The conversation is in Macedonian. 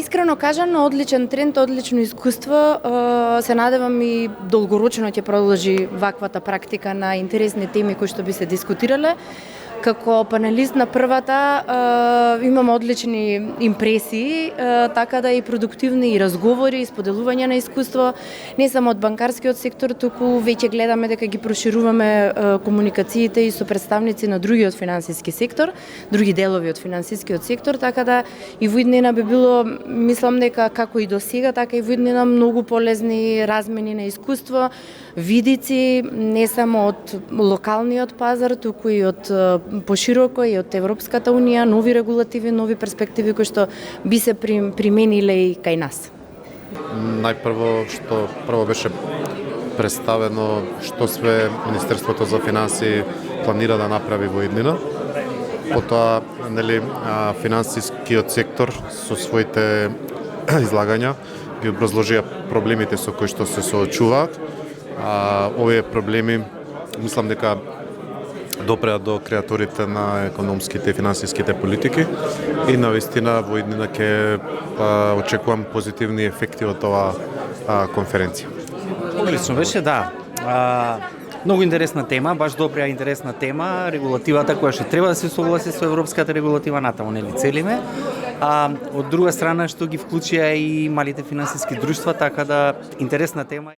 Искрено кажано, одличен тренд, одлично искуство. Се надевам и долгорочно ќе продолжи ваквата практика на интересни теми кои што би се дискутирале. Како панелист на првата имам одлични импресии, така да и продуктивни и разговори, и споделување на искуство, не само од банкарскиот сектор, туку веќе гледаме дека ги прошируваме комуникациите и со представници на другиот финансиски сектор, други делови од финансискиот сектор, така да и во иднина би било, мислам дека како и до сега, така и во иднина многу полезни размени на искуство, видици не само од локалниот пазар, туку и од пошироко и од Европската унија, нови регулативи, нови перспективи кои што би се примениле и кај нас. Најпрво што беше представено што све Министерството за финансии планира да направи во иднина. Потоа, финансискиот сектор со своите излагања ги образложија проблемите со кои што се соочуваат. Овие проблеми мислам дека допреа до креаторите на економските и финансиските политики и навистина во иднина ќе очекувам позитивни ефекти од оваа конференција. Одлично беше, да. Многу интересна тема, баш добра интересна тема, регулативата која што треба да се согласи со европската регулатива, натаму нели целиме. Од друга страна што ги вклучија и малите финансиски друштва, така да интересна тема.